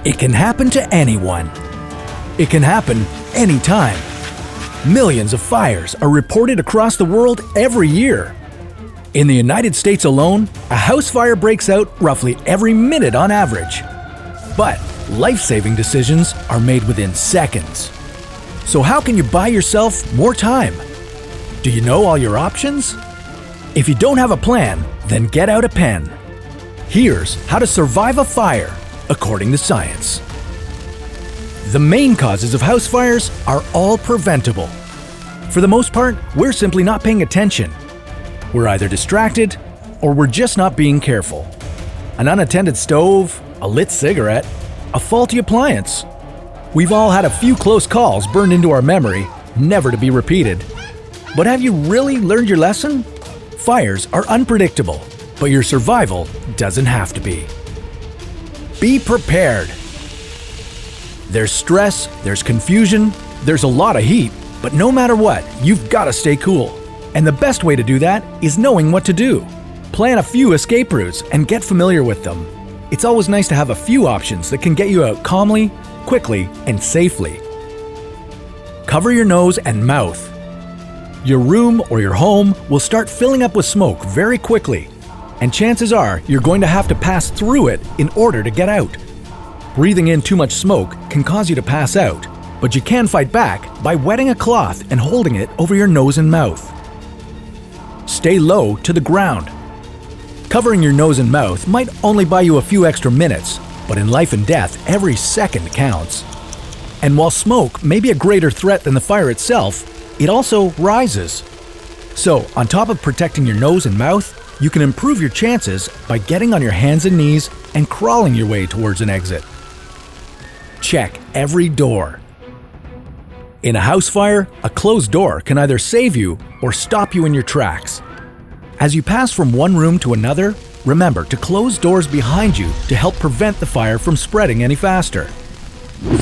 It can happen to anyone. It can happen anytime. Millions of fires are reported across the world every year. In the United States alone, a house fire breaks out roughly every minute on average. But life-saving decisions are made within seconds. So how can you buy yourself more time? Do you know all your options? If you don't have a plan, then get out a pen. Here's how to survive a fire, according to science. The main causes of house fires are all preventable. For the most part, we're simply not paying attention. We're either distracted, or we're just not being careful. An unattended stove, a lit cigarette, a faulty appliance. We've all had a few close calls burned into our memory, never to be repeated. But have you really learned your lesson? Fires are unpredictable, but your survival doesn't have to be. Be prepared. There's stress, there's confusion, there's a lot of heat, but no matter what, you've got to stay cool. And the best way to do that is knowing what to do. Plan a few escape routes and get familiar with them. It's always nice to have a few options that can get you out calmly, quickly, and safely. Cover your nose and mouth. Your room or your home will start filling up with smoke very quickly, and chances are you're going to have to pass through it in order to get out. Breathing in too much smoke can cause you to pass out, but you can fight back by wetting a cloth and holding it over your nose and mouth. Stay low to the ground. Covering your nose and mouth might only buy you a few extra minutes, but in life and death, every second counts. And while smoke may be a greater threat than the fire itself, it also rises. So, on top of protecting your nose and mouth, you can improve your chances by getting on your hands and knees and crawling your way towards an exit. Check every door. In a house fire, a closed door can either save you or stop you in your tracks. As you pass from one room to another, remember to close doors behind you to help prevent the fire from spreading any faster.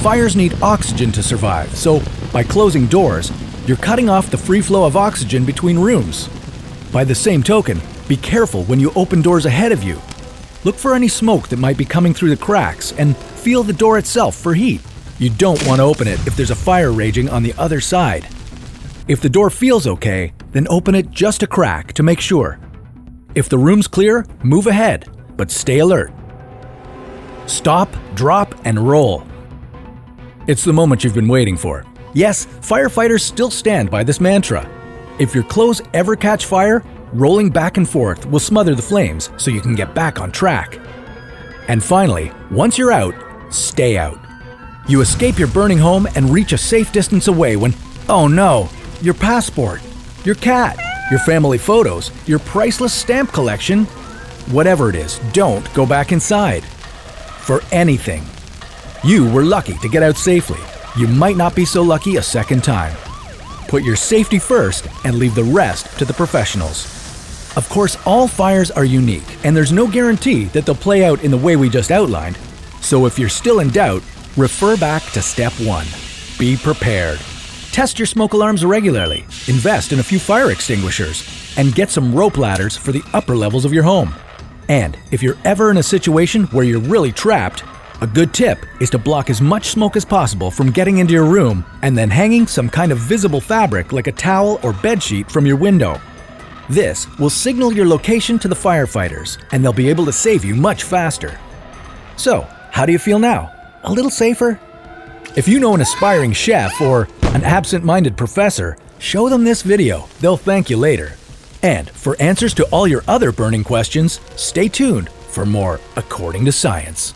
Fires need oxygen to survive, so by closing doors, you're cutting off the free flow of oxygen between rooms. By the same token, be careful when you open doors ahead of you. Look for any smoke that might be coming through the cracks and feel the door itself for heat. You don't want to open it if there's a fire raging on the other side. If the door feels okay, then open it just a crack to make sure. If the room's clear, move ahead, but stay alert. Stop, drop, and roll. It's the moment you've been waiting for. Yes, firefighters still stand by this mantra. If your clothes ever catch fire, rolling back and forth will smother the flames so you can get back on track. And finally, once you're out, stay out. You escape your burning home and reach a safe distance away when, oh no, your passport, your cat, your family photos, your priceless stamp collection, whatever it is, don't go back inside. For anything. You were lucky to get out safely. You might not be so lucky a second time. Put your safety first and leave the rest to the professionals. Of course, all fires are unique, and there's no guarantee that they'll play out in the way we just outlined. So if you're still in doubt, refer back to step 1. Be prepared. Test your smoke alarms regularly, invest in a few fire extinguishers, and get some rope ladders for the upper levels of your home. And if you're ever in a situation where you're really trapped, a good tip is to block as much smoke as possible from getting into your room and then hanging some kind of visible fabric like a towel or bedsheet from your window. This will signal your location to the firefighters, and they'll be able to save you much faster. So, how do you feel now? A little safer? If you know an aspiring chef or an absent-minded professor, show them this video. They'll thank you later. And for answers to all your other burning questions, stay tuned for more According to Science.